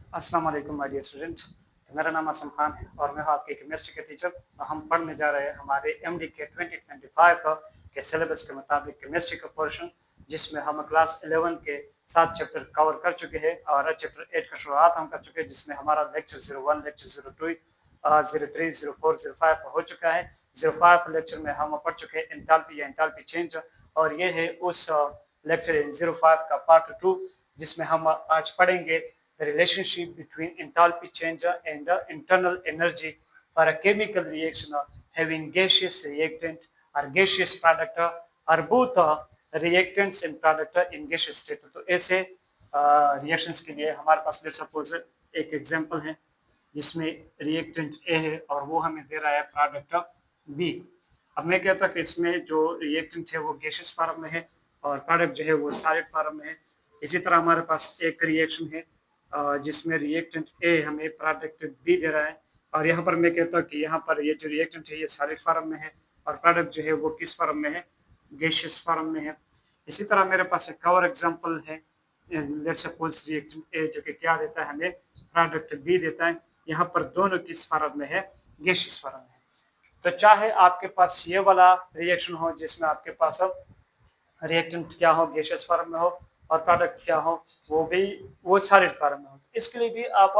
अस्सलाम वालेकुम my dear student. मेरा नाम असम खान है और मैं हूँ आपके केमिस्ट्री के टीचर। हम पढ़ने जा रहे हैं हमारे एमडी के 2025 के सिलेबस के मुताबिक केमिस्ट्री का पोर्शन, जिसमें हम क्लास 11 के 7 चैप्टर कवर कर चुके हैं और चैप्टर 8 का शुरुआत हम कर चुके हैं, जिसमें हमारा लेक्चर 01, लेक्चर 02, 03, 04, 05 हो चुका है। 05 लेक्चर में हम पढ़ चुके हैं एंथैल्पी या एंथैल्पी चेंज, और ये है उस लेक्चर 05 का पार्ट 2, जिसमें हम आज पढ़ेंगे the relationship between enthalpy change and internal energy for a chemical reaction having gaseous reactant or gaseous product or both reactants and product in gaseous state। तो ऐसे रिएक्शंस के लिए हमारे पास लेट्स सपोज एक एग्जांपल है जिसमें रिएक्टेंट ए है और वो हमें दे रहा है प्रोडक्ट बी। अब मैं कहता हूँ कि इसमें जो रिएक्टेंट है वो गैसियस फॉर्म में है और प्रोडक्ट जो है वो सॉलिड फॉर्म में है। इसी तरह हमारे पास एक रिएक्शन है जिसमें रिएक्टेंट ए हमें प्रोडक्ट बी दे रहा है, और यहाँ पर मैं कहता हूँ कि यहाँ पर ये जो रिएक्टेंट है ये सॉलिड फॉर्म में है और प्रोडक्ट जो है वो किस फॉर्म में है, गैसियस फॉर्म में है। इसी तरह मेरे पास एक और एग्जांपल है, लेट्स सपोज रिएक्टेंट ए जो कि क्या देता है हमें, प्रोडक्ट बी देता है। यहाँ पर दोनों किस फॉर्म में है, गैसियस फॉर्म में है। तो चाहे आपके पास ये वाला रिएक्शन हो जिसमें आपके पास रिएक्टेंट क्या हो, गैसियस फॉर्म में हो, और प्रोडक्ट क्या हो वो सॉलिड फॉर्म में हो, तो इसके लिए भी आप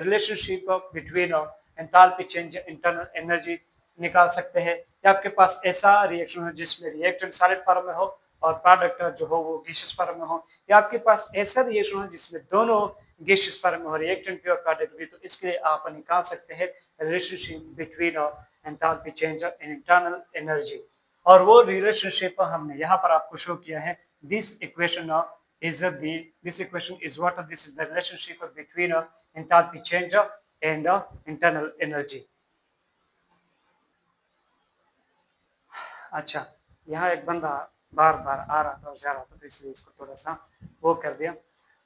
relationship between enthalpy change internal energy निकाल सकते हैं। या आपके पास ऐसा रिएक्शन हो जिसमें रिएक्टेंट सॉलिड फॉर्म में हो और प्रोडक्ट जो हो वो गैसियस फॉर्म में हो, या आपके पास ऐसा रिएक्शन हो जिसमें दोनों गैसियस फॉर्म में हो, रिएक्टेंट भी और प्रोडक्ट भी, तो इसके लिए आप निकाल सकते हैं relationship between enthalpy change and internal energy. और वो रिलेशनशिप हमने यहाँ पर आपको शो किया है। This equation is this equation is what this is the relationship between enthalpy change and internal energy। अच्छा, यहाँ एक बंदा बार बार आ रहा था और जा रहा था, तो इसलिए इसको थोड़ा सा वो कर दिया।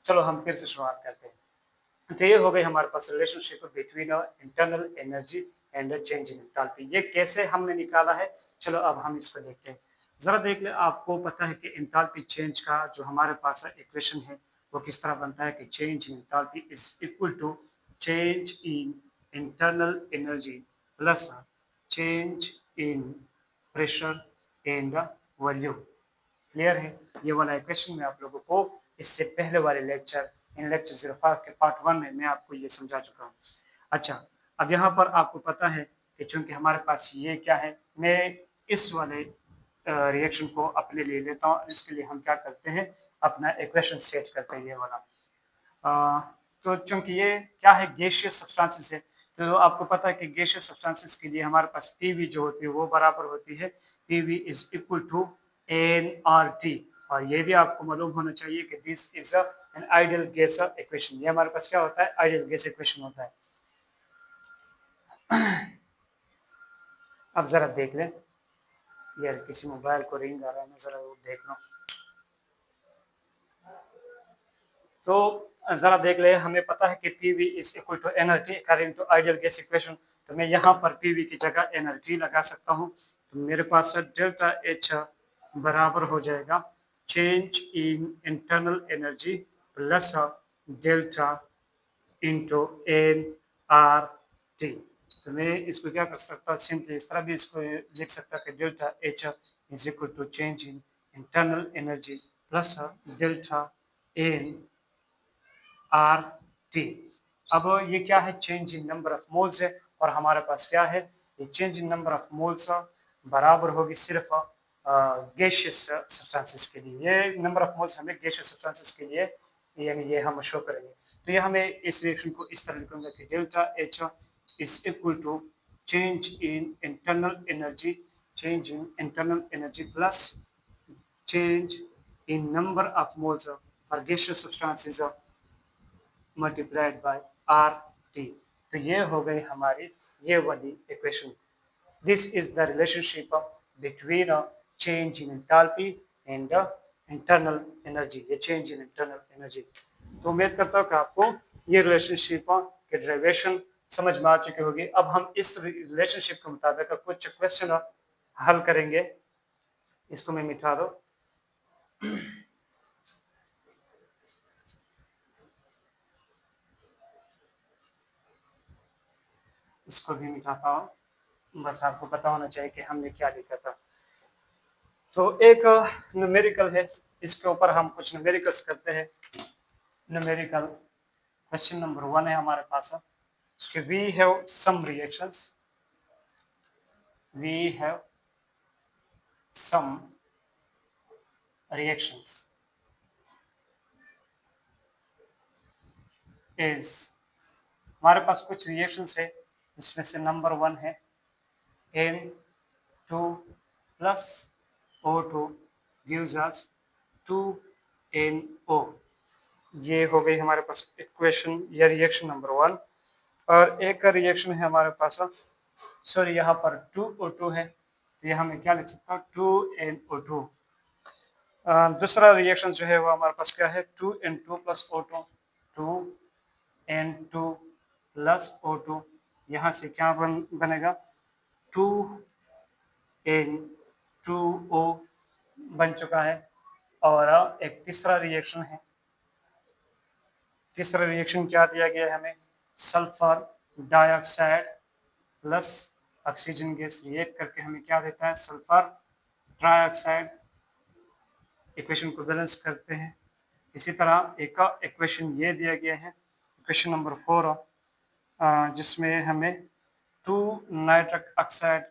चलो हम फिर से शुरुआत करते हैं। तो ये हो गई हमारे पास relationship between internal energy and change in enthalpy. ये कैसे हमने निकाला है, चलो अब हम इसको देखते हैं। जरा देख ले, आपको पता है कि एंथैल्पी चेंज का जो हमारे पास इक्वेशन है वो किस तरह बनता है कि change in enthalpy is equal to change in internal energy plus change in pressure and volume. Clear है? ये वाला इक्वेशन मैं आप लोगों को इससे पहले वाले लेक्चर इन लेक्चर 05 के पार्ट 1 में मैं आपको ये समझा चुका हूँ। अच्छा, अब यहाँ पर आपको पता है कि चूंकि हमारे पास ये क्या है, मैं इस वाले रिएक्शन को अपने लिए लेता हूँ। इसके लिए हम क्या करते हैं, अपना इक्वेशन सेट करते हैं ये वाला। तो चूंकि ये क्या है, गैसियस सब्सटेंसेस है, तो आपको पता है कि गैसियस सब्सटेंसेस के लिए हमारे पास पीवी जो होती है वो बराबर होती है PV is equal to nRT. और ये भी आपको मालूम होना चाहिए कि this is an ideal gas equation. ये हमारे पास क्या होता है, आइडियल गैस इक्वेशन होता है। अब जरा देख लें, यार किसी मोबाइल को रिंग आ रहा है ना, जरा वो देख लो। तो जरा देख ले, हमें पता है कि PV is equal to energy according to ideal gas equation. तो मैं यहाँ पर पीवी की जगह एनर्जी लगा सकता हूँ। तो मेरे पास डेल्टा एच बराबर हो जाएगा change in internal energy plus delta into n R T. तो मैं इसको क्या कर सकता हूँ, सिंपली इस तरह भी इसको लिख सकता कि delta H is equal to change in internal energy plus delta n R T. अब ये क्या है, change in number of moles है, और हमारे पास क्या है, ये change in number of moles बराबर होगी सिर्फ गैसियस सब्सटेंसेस के लिए। ये नंबर ऑफ मोल्स हमें गैसियस सब्सटेंसेस के लिए यानी ये हम शो करेंगे। तो ये हमें इस रिएक्शन को इस तरह लिखूंगा कि delta H is equal to change in internal energy plus change in number of moles for gaseous substances multiplied by R T. तो ये हो गई हमारी ये वाली equation. This is the relationship between change in enthalpy and internal energy, ये change in internal energy. तो उम्मीद करता हूँ कि आपको ये रिलेशनशिप के डेरिवेशन समझ में आ चुकी होगी। अब हम इस रिलेशनशिप के मुताबिक कुछ क्वेश्चन हल करेंगे। इसको मैं मिटा दो। इसको भी मिटाता हूँ, बस आपको पता होना चाहिए कि हमने क्या लिखा था। तो एक न्यूमेरिकल है, इसके ऊपर हम कुछ न्यूमेरिकल्स करते हैं। न्यूमेरिकल क्वेश्चन नंबर 1 है हमारे पास कि we have some reactions, we have some reactions is, हमारे पास कुछ रिएक्शंस है जिसमें से नंबर 1 है N2 plus O2 gives us 2NO। ये हो गई हमारे पास इक्वेशन या रिएक्शन नंबर 1। और एक रिएक्शन है हमारे पास, सॉरी यहाँ पर 2O2 है, तो यहाँ मैं क्या लिख सकता हूँ 2NO2। दूसरा रिएक्शन जो है वो हमारे पास क्या है 2N2 plus O2, 2N2 plus O2, यहाँ से क्या बनेगा 2N2O बन चुका है। और एक तीसरा रिएक्शन है, तीसरा रिएक्शन क्या दिया गया है हमें, sulphur dioxide plus oxygen gas react करके हमें क्या देता है सल्फर ट्राइऑक्साइड। इक्वेशन को बैलेंस करते हैं। इसी तरह एक इक्वेशन ये दिया गया है इक्वेशन नंबर 4, जिसमें हमें 2 nitric oxide,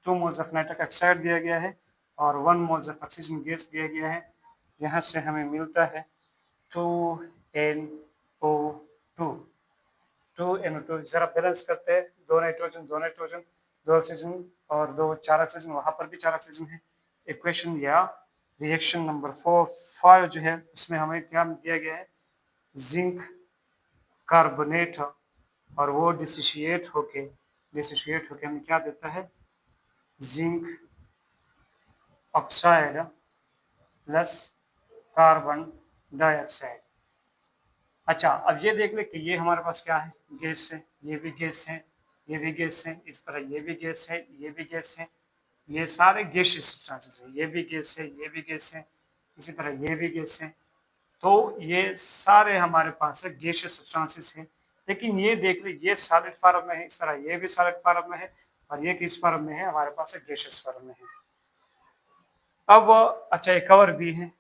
2 moles of nitric oxide दिया गया है और 1 मोल्स ऑफ ऑक्सीजन गैस दिया गया है। यहाँ से हमें मिलता है 2NO2। 2NO2 जरा बैलेंस करते हैं, 2 नाइट्रोजन 2 नाइट्रोजन 2 ऑक्सीजन और 4 ऑक्सीजन, वहां पर भी 4 ऑक्सीजन है। इक्वेशन या रिएक्शन नंबर 5 जो है इसमें हमें क्या दिया गया है जिंक कार्बोनेट, और वो डिसोसिएट होके हमें क्या देता है zinc oxide plus carbon dioxide. अच्छा, अब ये देख ले कि ये हमारे पास क्या है गैस है, ये भी गैस है, ये भी गैस है, इस तरह ये भी गैस है, ये भी गैस है, ये सारे गैसियस सब्सटेंसेस है, ये भी गैस है, ये भी गैस है, इसी तरह ये भी गैस है। तो ये सारे हमारे पास है गैसियस सब्सटेंसेस है। लेकिन ये देख ले ये सॉलिड फॉर्म में है, इस तरह ये भी सॉलिड फॉर्म में है, और ये किस फॉर्म में है हमारे पास है गैसियस फॉर्म में है। अब अच्छा एक और भी है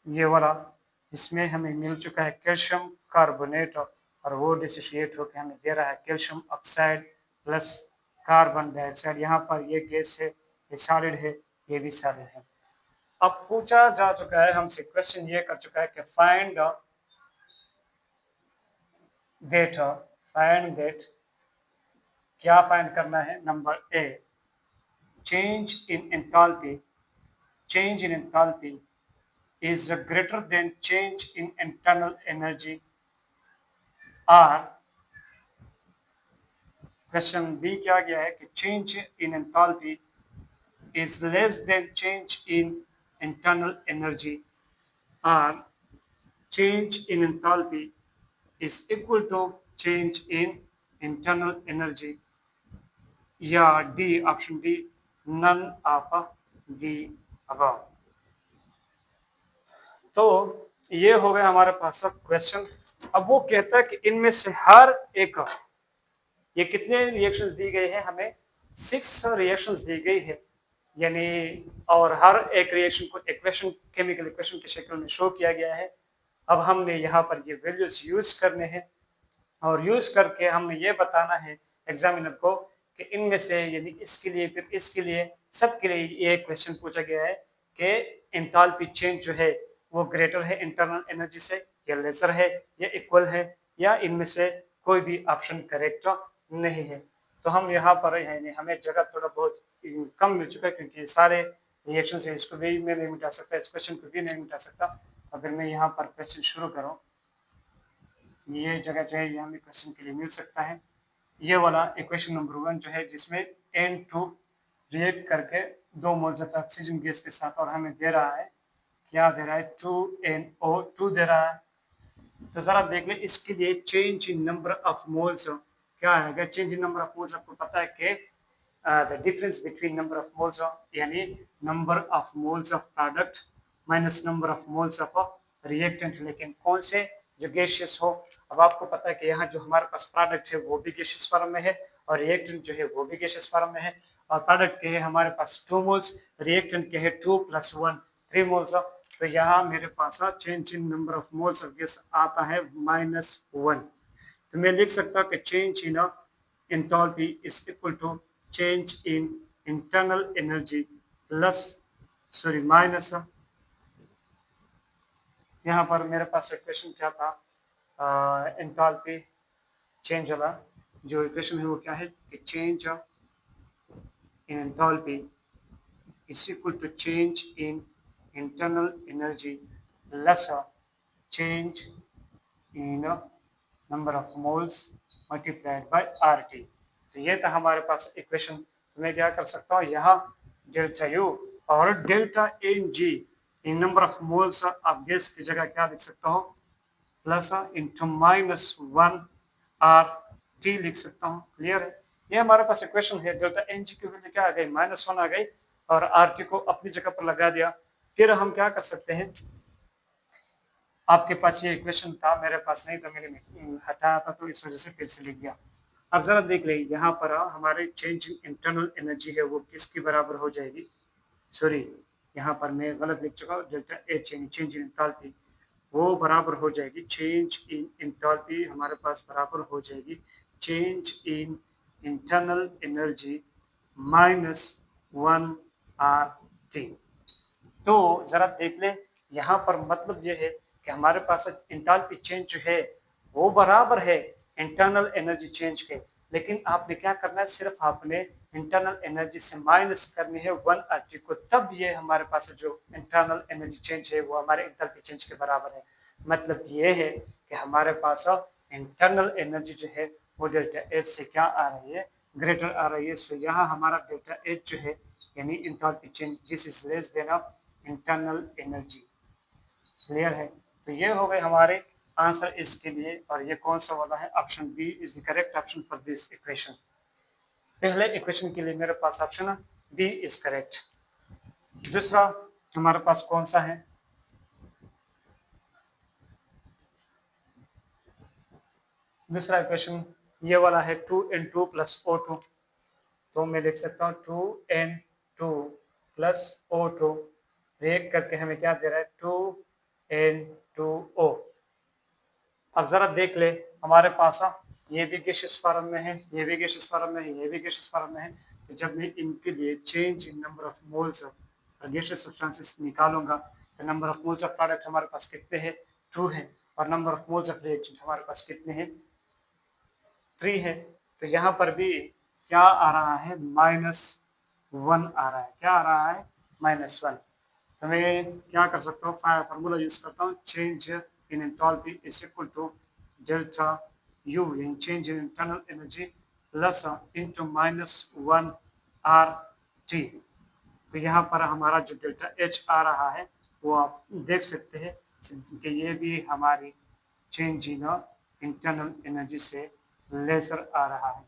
ये वाला, इसमें हमें मिल चुका है कैल्शियम कार्बोनेट, और वो डिसोसिएट होकर हमें दे रहा है calcium oxide plus carbon dioxide. यहाँ पर ये गैस है, ये सॉलिड है, ये भी सॉलिड है। अब पूछा जा चुका है हमसे, क्वेश्चन ये कर चुका है कि फाइंड दैट, क्या फाइंड करना है, number A change in enthalpy is greater than change in internal energy, और क्वेश्चन बी क्या गया है कि change in enthalpy is less than change in internal energy, or change in enthalpy is equal to change in internal energy, या D option D none of the above। तो ये हो गया हमारे पास क्वेश्चन। अब वो कहता है कि इनमें से हर एक, ये कितने रिएक्शंस दी गए हैं हमें 6 रिएक्शंस दी गई है, यानी और हर एक रिएक्शन को इक्वेशन, केमिकल इक्वेशन की शक्ल में शो किया गया है। अब हमने यहाँ पर ये वैल्यूज यूज करने हैं, और यूज करके हमने ये बताना है एग्जामिनर को कि इनमें से यानी इसके लिए फिर इसके लिए सबके लिए ये क्वेश्चन पूछा गया है कि एंथैल्पी चेंज जो है वो ग्रेटर है इंटरनल एनर्जी से, या लेसर है, या इक्वल है, या इनमें से कोई भी ऑप्शन करेक्ट नहीं है। तो हम यहाँ पर यानी हमें जगह थोड़ा बहुत कम मिल चुका है, क्योंकि सारे रिएक्शन है, इसको भी मैं नहीं मिटा सकता, इस क्वेश्चन को भी नहीं मिटा सकता। अगर मैं यहाँ पर क्वेश्चन शुरू करूँ, ये जगह जो है ये हमें क्वेश्चन के लिए मिल सकता है। ये वाला इक्वेशन नंबर 1 जो है जिसमें N2 रिएक्ट करके 2 मोल्स ऑफ ऑक्सीजन गैस के साथ, और हमें दे रहा है क्या दे रहा है 2NO2 दे रहा है। तो जरा देख ले इसके लिए change in number of moles क्या है। Change in number of moles आपको पता है कि the difference between number of moles यानी number of moles of product minus number of moles of reactant, लेकिन कौन से जो गैसियस हो। अब आपको पता है कि यहाँ जो हमारे पास प्रोडक्ट है वो भी गैसियस फॉर्म में है, और रिएक्टेंट जो है वो भी गैसियस फॉर्म में है, और प्रोडक्ट के है हमारे पास 2 मोल्स, रिएक्टेंट के है 2 + 1 3 मोल्स। तो यहाँ मेरे पास change in number of moles of gas आता है -1। तो मैं लिख सकता हूँ कि change in enthalpy is equal to change in internal energy minus, यहाँ पर मेरे पास इक्वेशन क्या था, एंथैल्पी चेंज वाला जो इक्वेशन है वो क्या है कि change in enthalpy is equal to change in internal energy less change in number of moles multiplied by RT। तो ये था हमारे पास इक्वेशन। तो मैं क्या कर सकता हूँ, यहाँ डेल्टा U और delta Ng in number of moles of gas की जगह क्या लिख सकता हूँ, प्लस इंटू -1 RT लिख सकता हूँ। क्लियर है, ये हमारे पास इक्वेशन है। डेल्टा Ng की वैल्यू क्या आ गई, -1 आ गई, और RT को अपनी जगह पर लगा दिया। फिर हम क्या कर सकते हैं, आपके पास ये इक्वेशन था, मेरे पास नहीं था, मैंने हटाया था, तो इस वजह से फिर से लिख दिया। अब जरा देख ले, यहाँ पर हमारे चेंज इन इंटरनल एनर्जी है वो किसके बराबर हो जाएगी, सॉरी यहाँ पर मैं गलत लिख चुका हूँ, डेल्टा H यानी चेंज इन एंथैल्पी वो बराबर हो जाएगी चेंज इन एंथैल्पी हमारे पास बराबर हो जाएगी change in internal energy -1 RT। तो जरा देख ले, यहाँ पर मतलब ये है कि हमारे पास एंथैल्पी चेंज जो है वो बराबर है इंटरनल एनर्जी चेंज के, लेकिन आपने क्या करना है, सिर्फ आपने इंटरनल एनर्जी से माइनस करनी है 1 RT को, तब ये हमारे पास जो इंटरनल एनर्जी चेंज है वो हमारे एंथैल्पी चेंज के बराबर है। मतलब ये है कि हमारे पास इंटरनल एनर्जी जो है वो डेल्टा H से क्या आ रही है, ग्रेटर आ रही है। सो यहाँ हमारा डेल्टा H जो है यानी enthalpy change this is less then internal energy. Clear है, तो ये हो गए हमारे आंसर इसके लिए, और ये कौन सा वाला है, option B is the correct option for this equation. पहले इक्वेशन के लिए मेरे पास ऑप्शन बी इज करेक्ट। दूसरा हमारे पास कौन सा है, दूसरा इक्वेशन ये वाला है 2N2 + O2। तो मैं लिख सकता हूँ 2N2 + O2 ब्रेक करके हमें क्या दे रहा है 2N2O। अब जरा देख ले, हमारे पास ये भी गैसियस फॉर्म में है, ये भी गैसियस फॉर्म में है, ये भी गैसियस फॉर्म में है। तो जब मैं इनके लिए change in number of moles of gaseous substances निकालूंगा तो number of moles of product हमारे पास कितने हैं, 2 है, और number of moles of reactant हमारे पास कितने हैं, 3 है। तो यहाँ पर भी क्या आ रहा है, -1 आ रहा है, क्या आ रहा है, -1। तो मैं क्या कर सकता हूँ, फार्मूला यूज करता हूँ, change in enthalpy is equal to delta U यानी change in internal energy plus into -1 RT। तो यहाँ पर हमारा जो डेल्टा H आ रहा है वो आप देख सकते हैं कि ये भी हमारी चेंज इन इंटरनल एनर्जी से लेसर आ रहा है।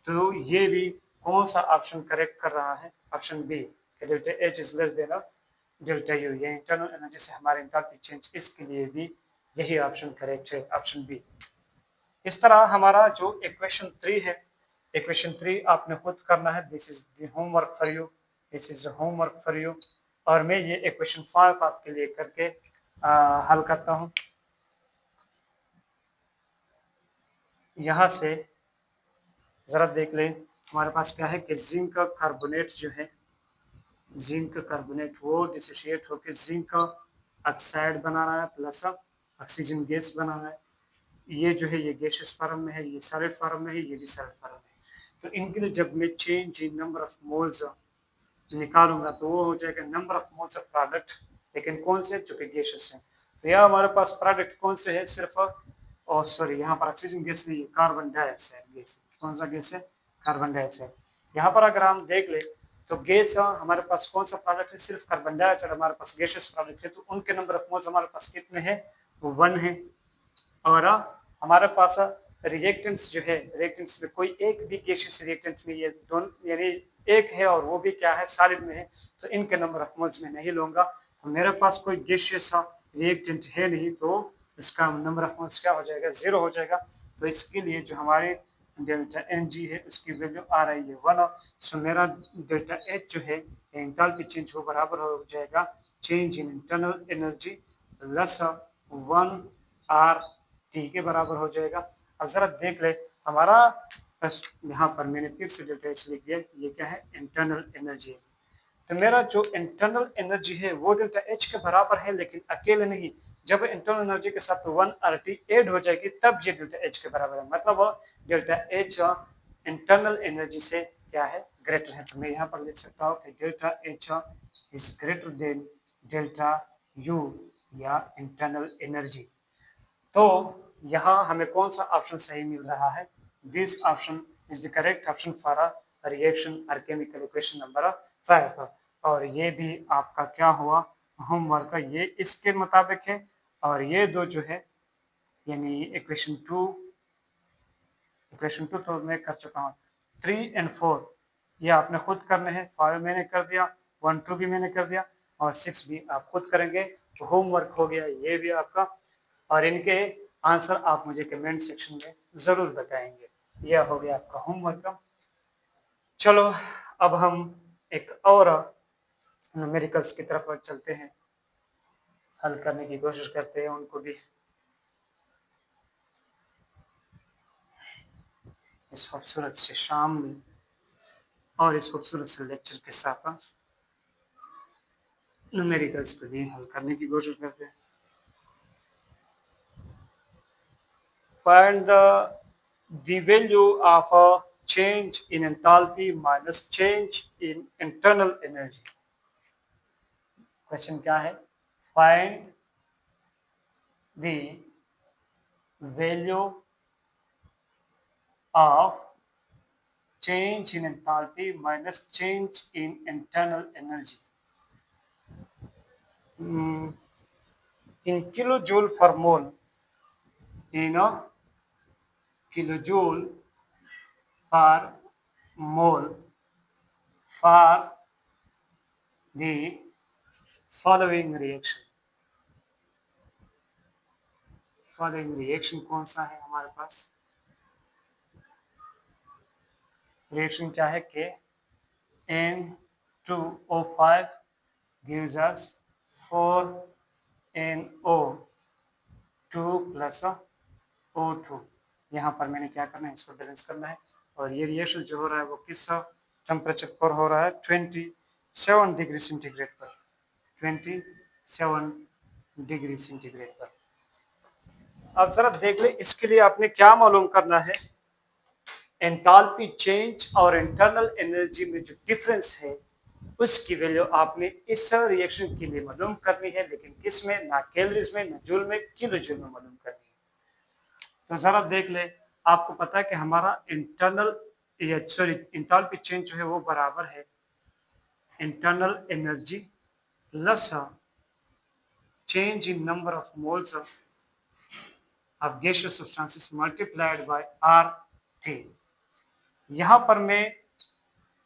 तो ये भी कौन सा ऑप्शन करेक्ट कर रहा है, option B, delta H is less than delta U, ये इंटरनल एनर्जी से हमारे एंथैल्पी चेंज, इसके लिए भी यही ऑप्शन करेक्ट है, ऑप्शन बी। इस तरह हमारा जो इक्वेशन 3 है, इक्वेशन 3 आपने खुद करना है, this is the homework for you, this is homework for you. और मैं ये इक्वेशन 5 आपके लिए करके हल करता हूँ। यहाँ से जरा देख लें, हमारे पास क्या है कि जिंक कार्बोनेट जो है, जिंक कार्बोनेट वो डिसोसिएट होकर जिंक ऑक्साइड बना रहा है प्लस ऑक्सीजन गैस बना रहा है। ये जो है ये गैसियस फॉर्म में है, ये सॉलिड फॉर्म में है, ये भी सॉलिड फॉर्म में है। तो इनके लिए जब मैं change in number of moles निकालूंगा तो वो हो जाएगा number of moles of product, लेकिन कौन से, चूंकि गैसियस है। तो यहाँ हमारे पास प्रोडक्ट कौन से है, सिर्फ और सॉरी यहाँ पर ऑक्सीजन गैस नहीं है, कार्बन डाइऑक्साइड गैस। कौन सा गैस है, कार्बन डाइऑक्साइड। यहाँ पर अगर हम देख ले तो गैस हमारे पास कौन सा प्रोडक्ट है, सिर्फ कार्बन डाइऑक्साइड हमारे पास गैसियस प्रोडक्ट है। तो उनके नंबर ऑफ मोल्स हमारे पास कितने हैं, 1 है। और हमारे पास रिएक्टेंट्स जो है, रिएक्टेंट्स में कोई एक भी गैसियस रिएक्टेंट नहीं है, दोनों यानी एक है और वो भी क्या है, सॉलिड में है। तो इनके नंबर ऑफ मोल्स में नहीं लूंगा। तो मेरे पास कोई गैसियस रिएक्टेंट है नहीं, तो इसका नंबर ऑफ मोल्स क्या हो जाएगा, 0 हो जाएगा। तो इसके लिए जो हमारे डेल्टा एन जी है उसकी वैल्यू आ रही है 1। सो मेरा डेल्टा एच जो है एंथैल्पी चेंज वो बराबर हो जाएगा change in internal energy plus 1 R T के बराबर हो जाएगा। अब जरा देख ले हमारा यहाँ पर मैंने फिर से डेल्टा एच लिख दिया, ये क्या है इंटरनल एनर्जी है। तो मेरा जो इंटरनल एनर्जी है वो डेल्टा एच के बराबर है, लेकिन अकेले नहीं, जब इंटरनल एनर्जी के साथ 1 आर टी एड हो जाएगी तब ये डेल्टा एच के बराबर है, मतलब डेल्टा एच इंटरनल एनर्जी से क्या है ग्रेटर है। तो मैं यहाँ पर लिख सकता हूँ कि delta H is greater than delta U या इंटरनल एनर्जी। तो यहाँ हमें कौन सा ऑप्शन सही मिल रहा है? This option is the correct option for a reaction और केमिकल इक्वेशन नंबर 5। और ये भी आपका क्या हुआ होमवर्क का, ये इसके मुताबिक है। और ये दो जो है यानी इक्वेशन टू तो मैं कर चुका हूँ। 3 और 4 ये आपने खुद करने हैं। 5 मैंने कर दिया, 1 2 भी मैंने कर दिया और 6 भी आप खुद करेंगे। तो होमवर्क हो गया ये भी आपका, और इनके आंसर आप मुझे कमेंट सेक्शन में जरूर बताएंगे। यह हो गया आपका होमवर्क। चलो अब हम एक और न्यूमेरिकल्स की तरफ चलते हैं, हल करने की कोशिश करते हैं उनको भी इस खूबसूरत से शाम में और इस खूबसूरत से लेक्चर के साथ न्यूमेरिकल्स को भी हल करने की कोशिश करते हैं। Find the value of a change in enthalpy minus change in internal energy. Question क्या है? Find the value of change in enthalpy minus change in internal energy. In kilojoule per mole, in a kilojoule per mole for the following reaction. Following reaction कौन सा है हमारे पास? Reaction क्या है कि N2O5 gives us 4NO2 plus O2। यहाँ पर मैंने क्या करना है, इसको बैलेंस करना है। और ये रिएक्शन जो हो रहा है वो किस टेम्परेचर पर हो रहा है? 27 डिग्री सेंटीग्रेड पर। 27 डिग्री सेंटीग्रेड पर। अब जरा देख ले इसके लिए आपने क्या मालूम करना है? एंथैल्पी चेंज और इंटरनल एनर्जी में जो डिफरेंस है उसकी वैल्यू आपने इस रिएक्शन के लिए मालूम करनी है, लेकिन किस में? ना कैलोरीज में, ना जूल में, किलोजूल में मालूम करनी है। तो जरा देख ले, आपको पता है कि हमारा एंथैल्पी चेंज जो है वो बराबर है internal energy plus change in number of moles of gaseous substances multiplied by RT। यहाँ पर मैं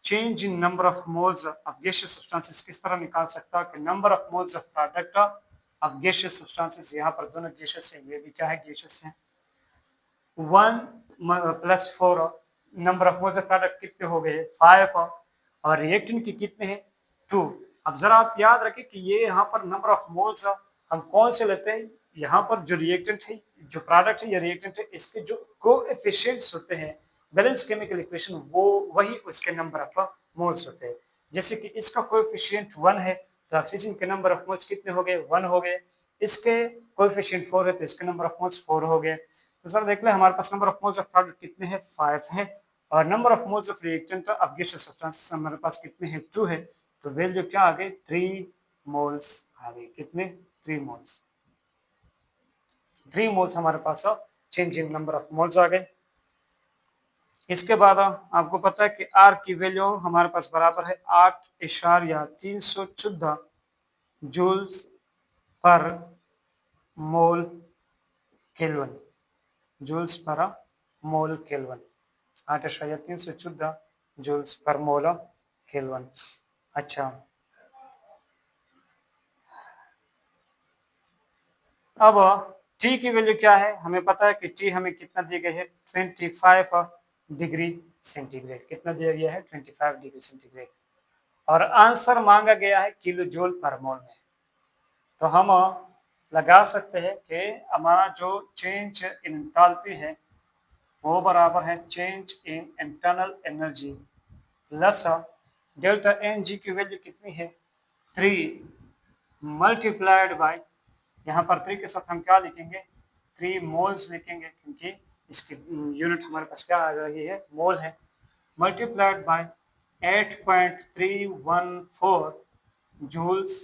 change in number of moles of gaseous substances किस तरह निकाल सकता हूँ कि number of moles of product of gaseous substances, यहाँ पर दोनों गैसियस है, ये भी क्या है गैसियस है। 1 + 4 number of moles of product कितने हो गए? 5 और रिएक्टेंट की कितने हैं? 2। अब जरा आप याद रखें कि ये यहाँ पर नंबर ऑफ मोल्स हम कौन से लेते हैं? यहाँ पर जो रिएक्टेंट है, जो प्रोडक्ट है या रिएक्टेंट है, इसके जो कोएफिशिएंट्स होते हैं बैलेंस केमिकल इक्वेशन वो वही उसके नंबर ऑफ मोल्स होते हैं। जैसे कि इसका कोएफिशिएंट 1 है तो ऑक्सीजन के नंबर ऑफ मोल्स कितने हो गए? 1 हो गए। इसके कोएफिशिएंट 4 है तो इसके नंबर ऑफ मोल्स 4 हो गए। तो सर देख ले हमारे पास number of moles of product कितने हैं? 5 है। और number of moles of reactant of gaseous substances हमारे पास कितने हैं? 2 है। तो वैल्यू क्या आ गई? 3 मोल्स आ गई। कितने? 3 मोल्स। 3 मोल्स हमारे पास change in number of moles आ गए। इसके बाद आपको पता है कि R की वैल्यू हमारे पास बराबर है 8.314 जूल्स पर मोल केल्विन। जूल्स पर मोल केल्विन 8.314 जूल्स पर मोल केल्विन। अच्छा, अब T की वैल्यू क्या है? हमें पता है कि T हमें कितना दी गई है? 25 डिग्री सेंटीग्रेड। कितना दिया गया है? 25 डिग्री सेंटीग्रेड। और आंसर मांगा गया है किलो जूल पर मोल में। तो हम लगा सकते हैं कि हमारा जो चेंज इन एंथैल्पी है वो बराबर है change in internal energy plus delta n g की वैल्यू कितनी है? 3 मल्टीप्लाइड बाय, यहाँ पर 3 के साथ हम क्या लिखेंगे? 3 मोल्स लिखेंगे, क्योंकि इसकी यूनिट हमारे पास क्या आ रही है? मोल है। Multiplied by 8.314 joules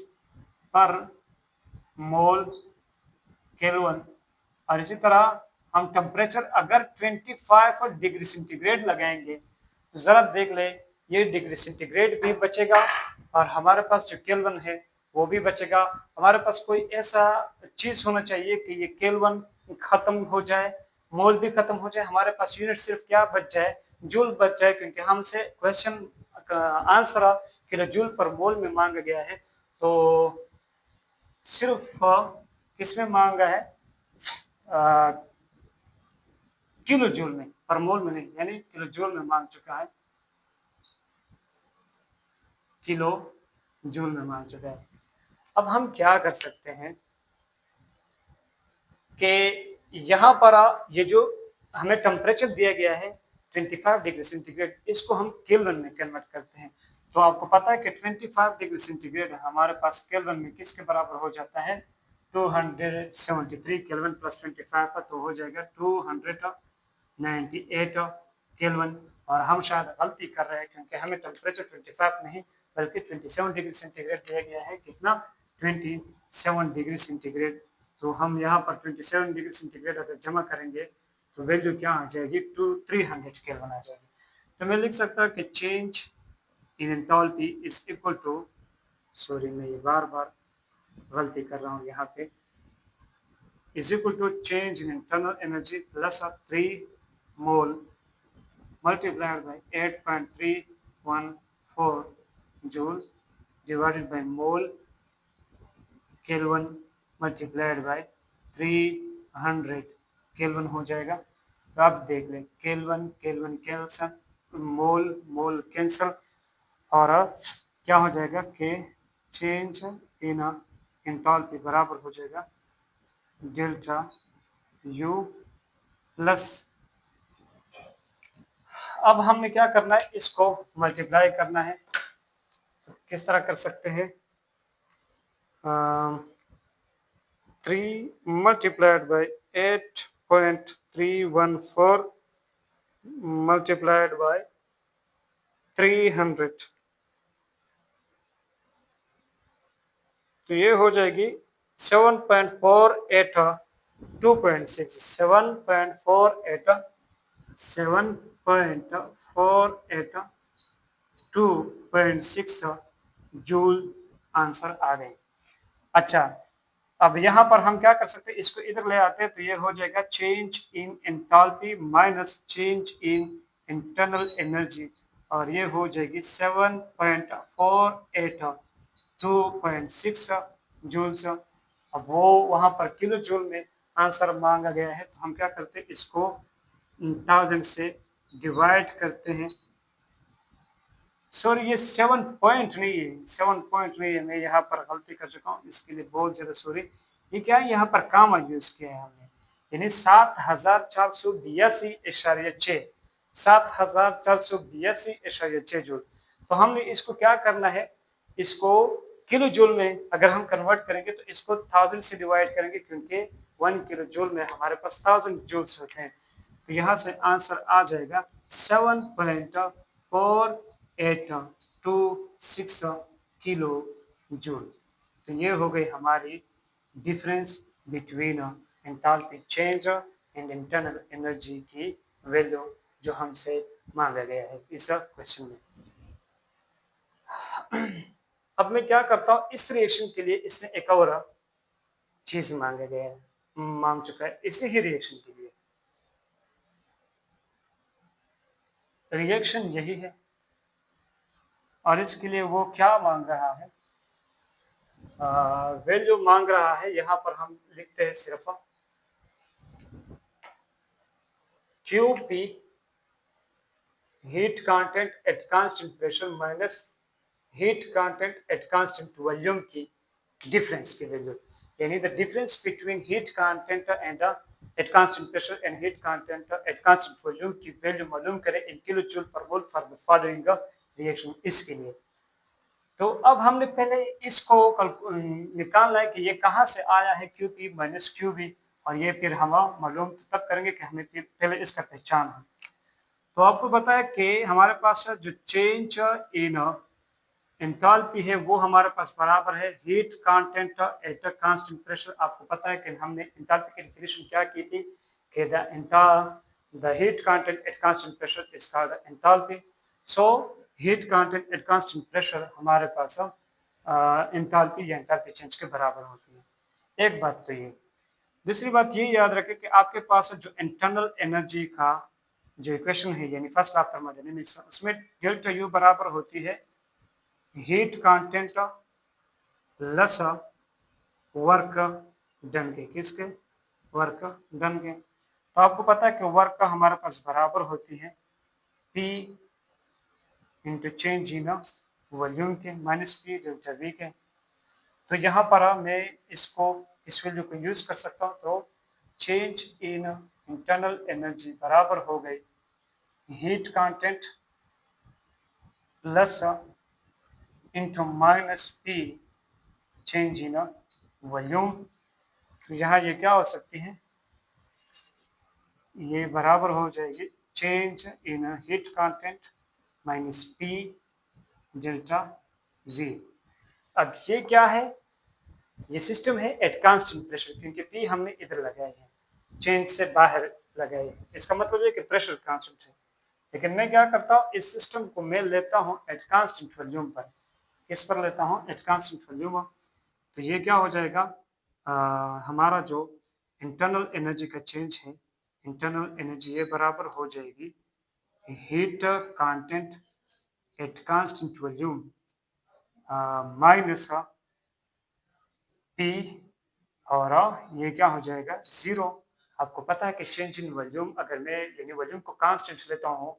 per mole kelvin. और इसी तरह हम टेम्परेचर अगर 25 डिग्री सेंटीग्रेड लगाएंगे तो जरा देख ले, ये डिग्री सेंटीग्रेड भी बचेगा और हमारे पास जो केल्विन है वो भी बचेगा। हमारे पास कोई ऐसा चीज होना चाहिए कि ये केल्विन खत्म हो जाए, मोल भी खत्म हो जाए, हमारे पास यूनिट सिर्फ क्या बच जाए? जूल बच जाए, क्योंकि हमसे क्वेश्चन आंसर किलो जूल पर मोल में मांगा गया है। तो सिर्फ किसमें मांगा है? किलो जूल में, पर मोल में नहीं, यानी किलो जूल में मांग चुका है, किलो जूल में मांग चुका है। अब हम क्या कर सकते हैं कि यहाँ पर ये जो हमें टेम्परेचर दिया गया है 25 डिग्री सेंटीग्रेड, इसको हम केल्विन में कन्वर्ट करते हैं। तो आपको पता है कि 25 डिग्री सेंटीग्रेड हमारे पास केल्विन में किसके बराबर हो जाता है? 273 केल्विन प्लस 25 तो हो जाएगा 298 केल्विन। और हम शायद गलती कर रहे हैं, क्योंकि हमें टेम्परेचर 25 नहीं बल्कि 27 डिग्री सेंटीग्रेड दिया गया है। कितना? 27 डिग्री सेंटीग्रेड। तो हम यहाँ पर 27 डिग्री सेंटीग्रेड अगर जमा करेंगे तो वैल्यू क्या आ जाएगी? 300 केल्विन आ जाएगी। तो मैं लिख सकता कि change in enthalpy is equal to, sorry मैं ये बार बार गलती कर रहा हूँ यहाँ पे, is equal to change in internal energy plus 3 mole multiplied by 8.314 joule divided by mole Kelvin multiplied by 300 kelvin हो जाएगा। तो आप देख लें, केल्विन केल्विन कैंसल, मोल मोल कैंसल, और क्या हो जाएगा कि चेंज इन एंथैल्पी बराबर हो जाएगा डेल्टा यू प्लस, अब हमें क्या करना है? इसको मल्टीप्लाई करना है। तो किस तरह कर सकते हैं? 3 multiplied by 8.314 multiplied by 300, तो ये हो जाएगी 7.48 2.6 2.6 जूल आंसर आ गए। अच्छा, अब यहाँ पर हम क्या कर सकते हैं? इसको इधर ले आते हैं तो ये हो जाएगा change in enthalpy minus change in internal energy, और ये हो जाएगी 7.48 2.6 जूल्स। अब वो वहां पर किलो जूल में आंसर मांगा गया है, तो हम क्या करते हैं? इसको 1000 से डिवाइड करते हैं। सॉरी, ये 7 पॉइंट नहीं है, 7 पॉइंट नहीं है, मैं यहाँ पर गलती कर चुका हूँ, इसके लिए बहुत ज्यादा सॉरी। ये क्या है? यहाँ पर कामा यूज किया है हमने, यानी 7482.6 7482.6 जूल। तो हमने इसको क्या करना है? इसको किलो जूल में अगर हम कन्वर्ट करेंगे तो इसको 1000 से डिवाइड करेंगे, क्योंकि 1 किलो जूल में हमारे पास 1000 जूल्स होते हैं। तो यहाँ से आंसर आ जाएगा 7.4826 किलो जूल। तो ये हो गई हमारी difference between enthalpy change and internal energy की वैल्यू जो हमसे मांगा गया है इस क्वेश्चन में। अब मैं क्या करता हूँ? इस रिएक्शन के लिए इसने एक और चीज मांगा गया है, मांग चुका है इसी ही रिएक्शन के लिए। रिएक्शन यही है और इसके लिए वो क्या मांग रहा है? वैल्यू मांग रहा है। यहाँ पर हम लिखते हैं सिर्फ QP heat content at constant pressure minus heat content at constant volume की difference की value, यानी the difference between heat content and at constant pressure and heat content at constant volume की value मालूम करें in kilojoule per mole for the following reaction। इसके लिए तो अब हमने पहले इसको निकालना है कि ये कहाँ से आया है QP माइनस QV, और ये फिर हम मालूम तब करेंगे कि हमें पहले इसका पहचान है। तो आपको पता है कि हमारे पास जो चेंज इन एंथैल्पी है वो हमारे पास बराबर है heat content at constant pressure. आपको पता है कि हमने एंथैल्पी की डेफिनेशन क्या की थी कि the heat content at constant pressure is called enthalpy. So heat content at constant pressure हमारे पास एंथैल्पी या एंथैल्पी चेंज के बराबर होती है। एक बात तो ये, दूसरी बात ये याद रखें कि आपके पास जो इंटरनल एनर्जी का जो इक्वेशन है यानी फर्स्ट लॉ ऑफ थर्मोडायनामिक्स, उसमें डेल्टा यू बराबर होती है heat content plus work done के, किसके? वर्क डन के। तो आपको पता है कि वर्क हमारे पास बराबर होती है P into change in volume के माइनस P डेल्टा V के। तो यहाँ पर मैं इसको इस वैल्यू को यूज कर सकता हूँ। तो चेंज इन इंटरनल एनर्जी बराबर हो गई heat content plus into minus P change in volume. तो यहाँ ये क्या हो सकती है, ये बराबर हो जाएगी change in heat content minus P delta V। अब ये क्या है, ये सिस्टम है एट कांस्टेंट प्रेशर, क्योंकि P हमने इधर लगाए हैं, चेंज से बाहर लगाए हैं। इसका मतलब है कि प्रेशर कांस्टेंट है। लेकिन मैं क्या करता हूँ, इस सिस्टम को मैं लेता हूँ एट कांस्टेंट वॉल्यूम पर। किस पर लेता हूँ? Eight constant volume. तो ये क्या हो जाएगा, हमारा जो इंटरनल एनर्जी का चेंज है, इंटरनल एनर्जी ये बराबर हो जाएगी heat content at constant volume minus P, और ये क्या हो जाएगा 0। आपको पता है कि चेंज इन वॉल्यूम, अगर मैं यानी वॉल्यूम को कांस्टेंट लेता हूँ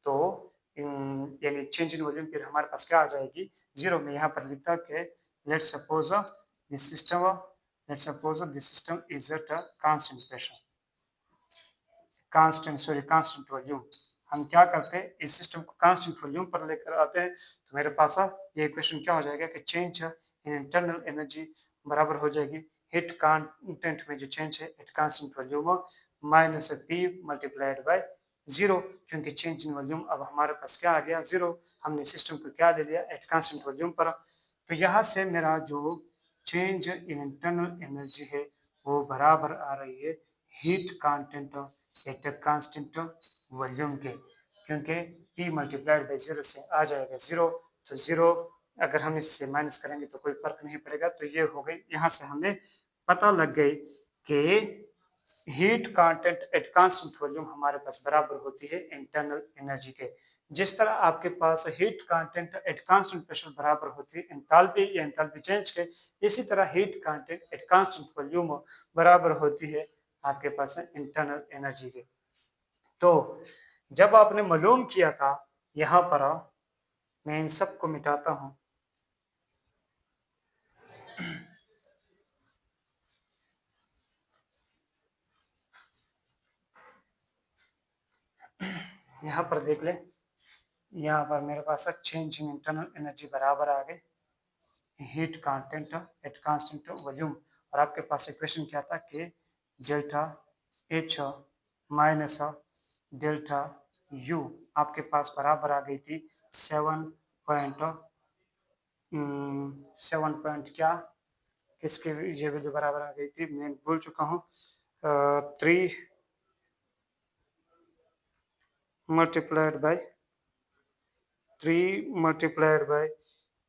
तो यानी चेंज इन वॉल्यूम फिर हमारे पास क्या आ जाएगी 0। मैं यहाँ पर लिखता कि let's suppose this system is eight constant pressure, constant volume. हम क्या करते हैं, इस सिस्टम को कांस्टेंट वॉल्यूम पर लेकर आते हैं। तो मेरे पास ये इक्वेशन क्या हो जाएगा कि चेंज इन इंटरनल एनर्जी बराबर हो जाएगी हीट कांटेंट में जो चेंज है eight constant volume minus P multiplied by 0, क्योंकि चेंज इन वॉल्यूम अब हमारे पास क्या आ गया 0। हमने सिस्टम को क्या ले लिया एट कांस्टेंट वॉल्यूम पर। तो यहाँ से मेरा जो चेंज इन इंटरनल एनर्जी है वो बराबर आ रही है heat content at constant volume के, क्योंकि P मल्टीप्लाइड बाई 0 से आ जाएगा 0। तो 0 अगर हम इससे माइनस करेंगे तो कोई फर्क नहीं पड़ेगा। तो ये हो गई, यहाँ से हमें पता लग गई कि heat content at constant volume हमारे पास बराबर होती है इंटरनल एनर्जी के। जिस तरह आपके पास heat content at constant pressure बराबर होती है एंथैल्पी या एंथैल्पी चेंज के, इसी तरह heat content at constant volume बराबर होती है आपके पास इंटरनल एनर्जी के। तो जब आपने मालूम किया था, यहाँ पर मैं इन सब को मिटाता हूँ। यहाँ पर देख ले, यहाँ पर मेरे पास चेंज इन इंटरनल एनर्जी बराबर आ गई heat content at constant volume. और आपके पास इक्वेशन क्या था कि delta H minus delta U आपके पास बराबर आ गई थी 7 क्या, किसके ये वैल्यू बराबर आ गई थी, मैं भूल चुका हूँ। 3 मल्टीप्लाइड बाय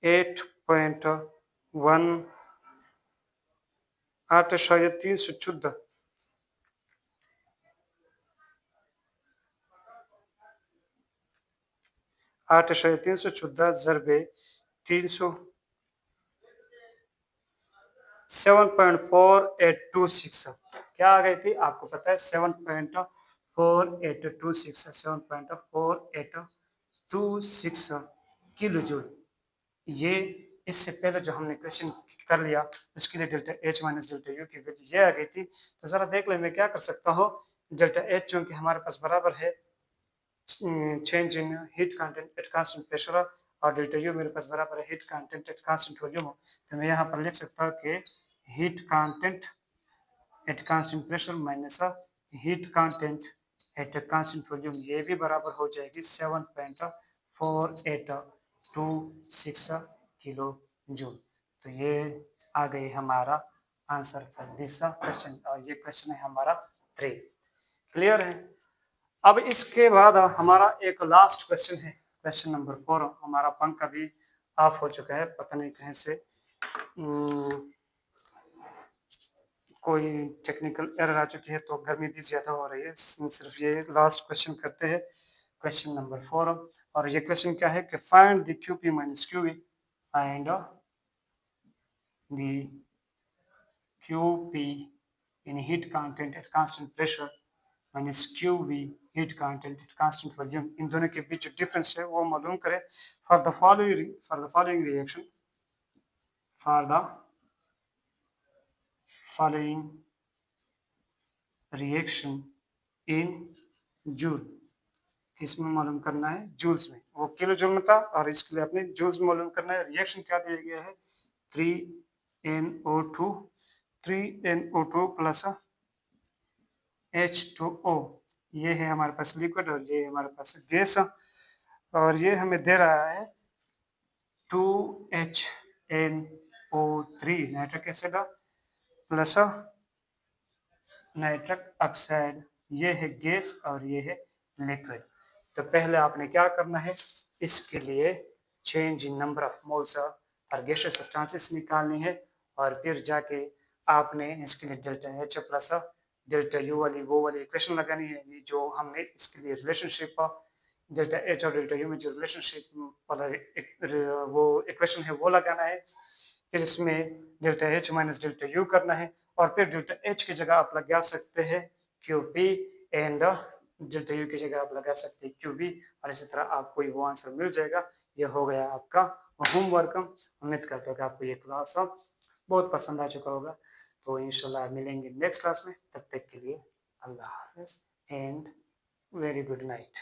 8.1 8 शायद 314 8 शायद 314 ज़रबे 300 7.4826 क्या आ गई थी, आपको पता है 7.4826 7.4826 26 किलो जूल। ये इससे पहले जो हमने क्वेश्चन कर लिया उसके लिए delta H minus delta U की वैल्यू ये आ गई थी। तो ज़रा देख लें मैं क्या कर सकता हूँ। डेल्टा एच चूँकि हमारे पास बराबर है change in heat content at constant pressure और डेल्टा यू मेरे पास बराबर है heat content at constant volume. तो मैं यहाँ पर लिख सकता हूँ कि heat content at constant pressure minus heat content at constant volume, ये भी बराबर हो जाएगी 7.4826 किलो जूल। तो ये आ गई हमारा आंसर फॉर दिस क्वेश्चन और ये क्वेश्चन है हमारा 3। क्लियर है। अब इसके बाद हमारा एक लास्ट क्वेश्चन है, क्वेश्चन नंबर 4। हमारा पंखा भी ऑफ हो चुका है, पता नहीं कहीं से कोई टेक्निकल एरर आ चुकी है तो गर्मी भी ज़्यादा हो रही है। सिर्फ ये लास्ट क्वेश्चन करते हैं, क्वेश्चन नंबर 4। और ये क्वेश्चन क्या है कि find the QP minus QV, find the QP in heat content at constant pressure minus QV heat content at constant volume. इन दोनों के बीच जो डिफरेंस है वो मालूम करें। For the following reaction, for the following reaction in joule, किसमें मालूम करना है, जूल्स में। वो किलो जूल में था और इसके लिए अपने जूल्स में मालूम करना है। रिएक्शन क्या दिया गया है 3NO2 प्लस H2O, ये है हमारे पास लिक्विड और ये हमारे पास गैस। और ये हमें दे रहा है 2HNO3 nitric acid plus nitric oxide, ये है गैस और ये है लिक्विड। तो पहले आपने क्या करना है, इसके लिए change in number of moles और गैसियस सब्सटेंसेस निकालनी है और फिर जाके आपने इसके लिए delta H plus delta U वो वाली इक्वेशन लगानी है। ये जो हमने इसके लिए रिलेशनशिप डेल्टा एच और डेल्टा यू में जो रिलेशनशिप वाला वो इक्वेशन है वो लगाना है। फिर इसमें delta H minus delta U करना है और फिर डेल्टा एच की जगह आप लगा सकते हैं Q P and delta U की जगह आप लगा सकते हैं क्यू बी और इसी तरह आपको वो आंसर मिल जाएगा। ये हो गया आपका होमवर्क। उम्मीद करता हूँ कि आपको ये क्लास बहुत पसंद आ चुका होगा। तो इंशाल्लाह मिलेंगे नेक्स्ट क्लास में, तब तक के लिए अल्लाह हाफिज एंड वेरी गुड नाइट।